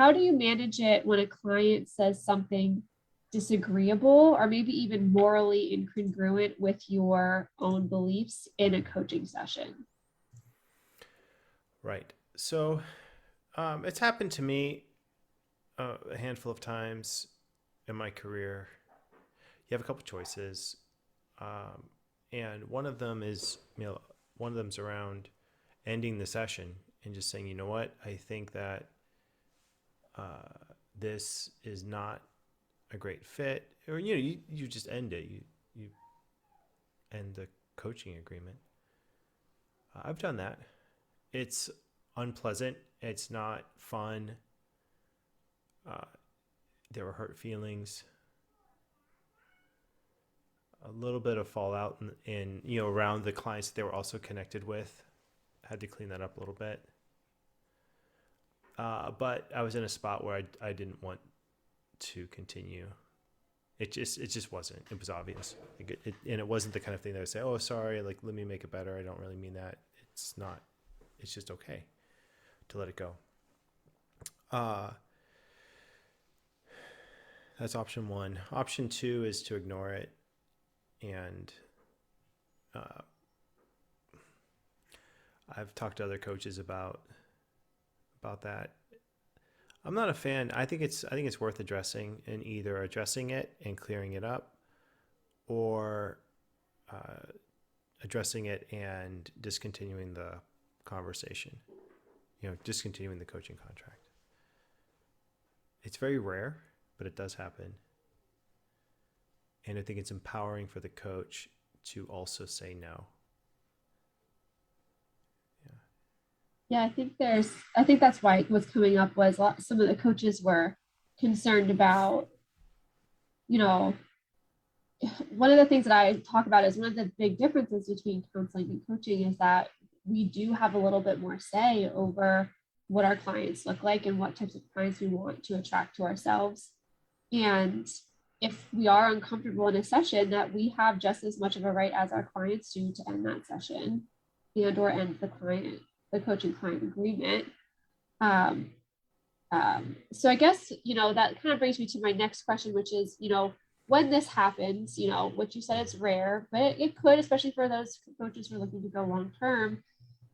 how do you manage it when a client says something disagreeable or maybe even morally incongruent with your own beliefs in a coaching session? Right. So it's happened to me a handful of times in my career. You have a couple choices, and one of them is, one of them's around ending the session and just saying, you know what, I think that this is not a great fit, or you just end it. You end the coaching agreement. I've done that. It's unpleasant. It's not fun. Uh, there were hurt feelings, a little bit of fallout in around the clients that they were also connected with. Had to clean that up a little bit. But I was in a spot where I didn't want to continue. It just wasn't. It was obvious, and it wasn't the kind of thing that I would say, "Oh, sorry, like let me make it better." I don't really mean that. It's not. It's just okay to let it go. That's option one. Option two is to ignore it, and I've talked to other coaches about that. I'm not a fan. I think it's worth addressing, and either addressing it and clearing it up, or addressing it and discontinuing the conversation. Discontinuing the coaching contract. It's very rare, but it does happen. And I think it's empowering for the coach to also say no. Yeah, I think that's why what's coming up was some of the coaches were concerned about, one of the things that I talk about is one of the big differences between counseling and coaching is that we do have a little bit more say over what our clients look like and what types of clients we want to attract to ourselves. And if we are uncomfortable in a session, that we have just as much of a right as our clients do to end that session and or end the coaching client agreement. So I guess, that kind of brings me to my next question, which is, when this happens, what you said, it's rare, but it could, especially for those coaches who are looking to go long term.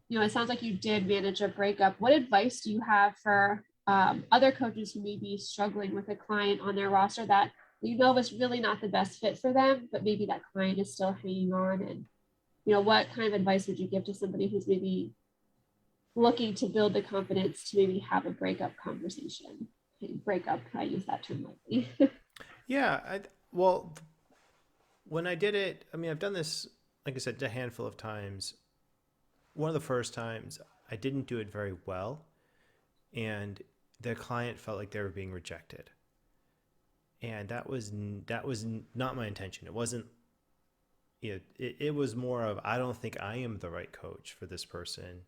It sounds like you did manage a breakup. What advice do you have for other coaches who may be struggling with a client on their roster that was really not the best fit for them, but maybe that client is still hanging on? And, what kind of advice would you give to somebody who's maybe looking to build the confidence to maybe have a breakup conversation? Breakup, I use that term lightly. Yeah. Well, when I did it, I've done this, like I said, a handful of times. One of the first times I didn't do it very well, and the client felt like they were being rejected. And that was not my intention. It wasn't, it was more of, I don't think I am the right coach for this person.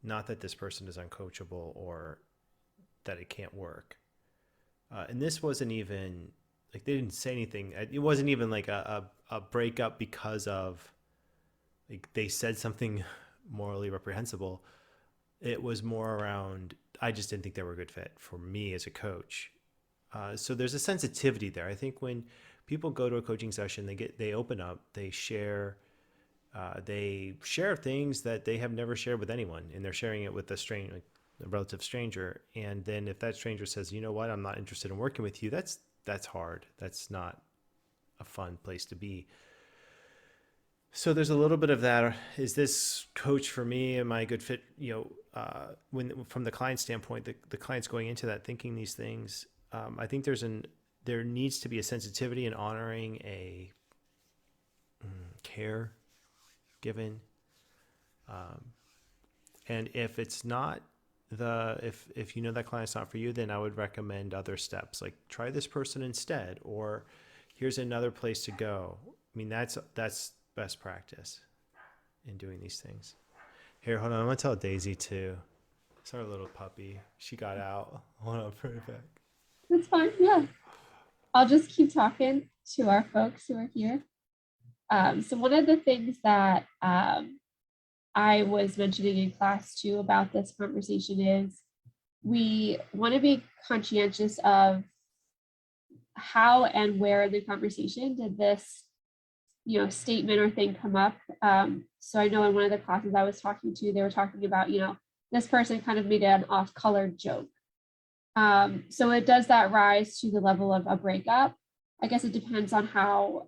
Not that this person is uncoachable or that it can't work. And this wasn't even, like, they didn't say anything. It wasn't even like a breakup because of, like, they said something morally reprehensible. It was more around, I just didn't think they were a good fit for me as a coach. So there's a sensitivity there. I think when people go to a coaching session, they open up, they share things that they have never shared with anyone, and they're sharing it with a relative stranger. And then if that stranger says, you know what, I'm not interested in working with you, that's hard. That's not a fun place to be. So there's a little bit of that. Is this coach for me? Am I a good fit? When from the client standpoint, the client's going into that thinking these things. I think there needs to be a sensitivity in honoring a care given. And if it's not if that client's not for you, then I would recommend other steps, like try this person instead, or here's another place to go. That's best practice in doing these things. Here, hold on. I'm going to tell Daisy too. It's our little puppy. She got out. Hold on, put it back. That's fine. Yeah. I'll just keep talking to our folks who are here. So one of the things that I was mentioning in class too about this conversation is we want to be conscientious of how and where in the conversation did this, statement or thing come up. So I know in one of the classes I was talking to, they were talking about, this person kind of made an off-color joke. So it does that rise to the level of a breakup? I guess it depends on how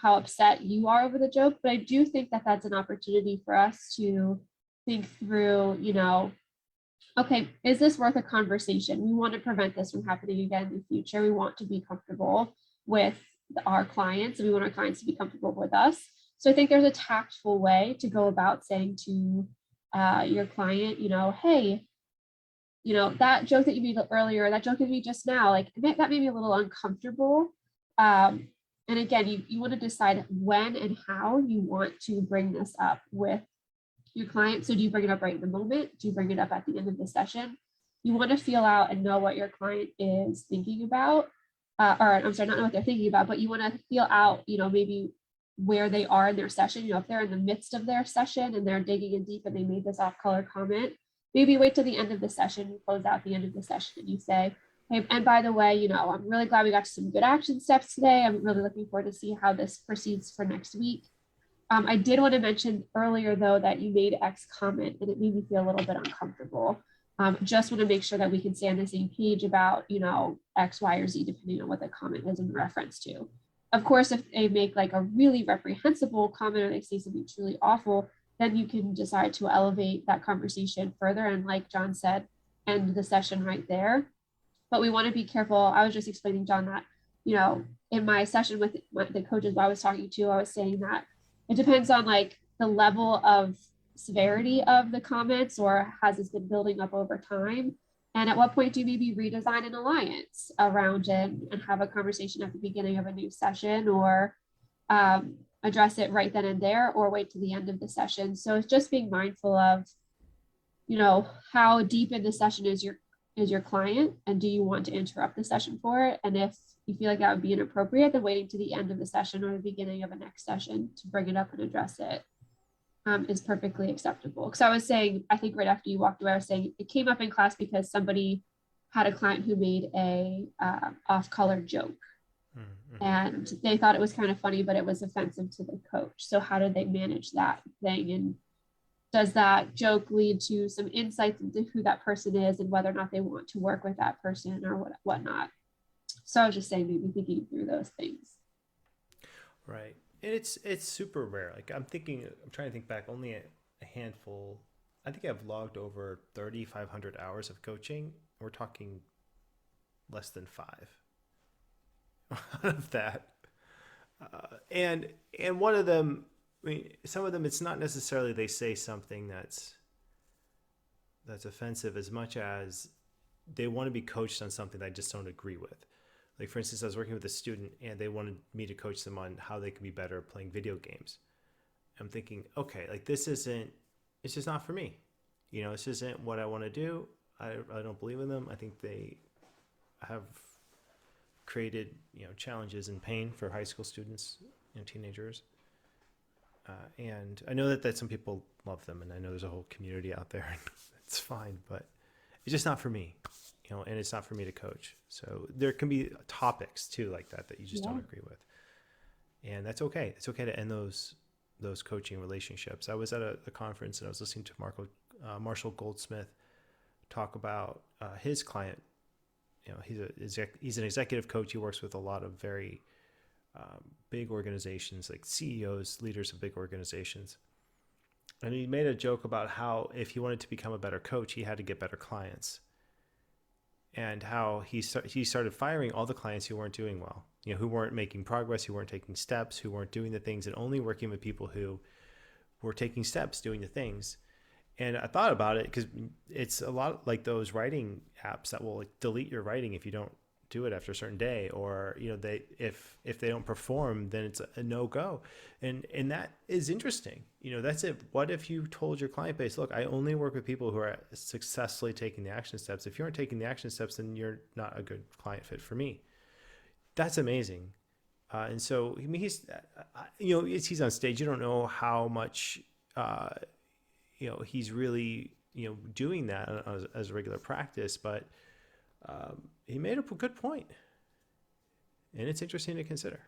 upset you are over the joke, but I do think that that's an opportunity for us to think through, okay, is this worth a conversation? We want to prevent this from happening again in the future. We want to be comfortable with our clients, and we want our clients to be comfortable with us. So I think there's a tactful way to go about saying to your client, hey, that joke that you made earlier, that joke you made just now, like that made me a little uncomfortable. And again, you want to decide when and how you want to bring this up with your client. So do you bring it up right in the moment? Do you bring it up at the end of the session? You want to feel out and know what your client is thinking about, or I'm sorry, not know what they're thinking about, but you want to feel out, maybe where they are in their session. If they're in the midst of their session and they're digging in deep and they made this off-color comment, maybe wait till the end of the session, you close out the end of the session and you say, hey, and by the way, I'm really glad we got some good action steps today. I'm really looking forward to see how this proceeds for next week. I did want to mention earlier, though, that you made X comment and it made me feel a little bit uncomfortable. Just want to make sure that we can stay on the same page about, X, Y, or Z, depending on what the comment is in reference to. Of course, if they make like a really reprehensible comment or they say something truly awful, then you can decide to elevate that conversation further. And like John said, end the session right there. But we want to be careful. I was just explaining, John, that, in my session with the coaches I was talking to, I was saying that it depends on like the level of severity of the comments, or has this been building up over time? And at what point do you maybe redesign an alliance around it and have a conversation at the beginning of a new session, or address it right then and there, or wait to the end of the session? So it's just being mindful of, how deep in the session is your client, and do you want to interrupt the session for it? And if you feel like that would be inappropriate, then waiting to the end of the session or the beginning of a next session to bring it up and address it is perfectly acceptable. Because I was saying, I think right after you walked away, I was saying it came up in class because somebody had a client who made a off-color joke. Mm-hmm. And they thought it was kind of funny, but it was offensive to the coach. So how did they manage that thing? And does that joke lead to some insights into who that person is and whether or not they want to work with that person or whatnot? So I was just saying, maybe thinking through those things. Right. And it's super rare. Like I'm trying to think back, only a handful. I think I've logged over 3,500 hours of coaching. We're talking less than 5 of that. And one of them, I mean, some of them, it's not necessarily they say something that's offensive as much as they want to be coached on something that I just don't agree with. Like, for instance, I was working with a student and they wanted me to coach them on how they can be better at playing video games. I'm thinking, okay, like it's just not for me. This isn't what I want to do. I don't believe in them. I think they have created, challenges and pain for high school students, teenagers. And I know that some people love them, and I know there's a whole community out there, and it's fine, but it's just not for me, and it's not for me to coach. So there can be topics too like that you just don't agree with, and that's okay. It's okay to end those coaching relationships. I was at a conference and I was listening to Marshall Goldsmith talk about his client. He's an executive coach. He works with a lot of very big organizations, like CEOs, leaders of big organizations. And he made a joke about how if he wanted to become a better coach, he had to get better clients. And how he started firing all the clients who weren't doing well, who weren't making progress, who weren't taking steps, who weren't doing the things, and only working with people who were taking steps, doing the things. And I thought about it because it's a lot like those writing apps that will delete your writing if you don't do it after a certain day, or if they don't perform, then it's a no-go. And that is interesting. That's it. What if you told your client base, look, I only work with people who are successfully taking the action steps. If you aren't taking the action steps, then you're not a good client fit for me. That's amazing. And so he's on stage. You don't know how much he's really doing that as a regular practice. But he made a good point, and it's interesting to consider.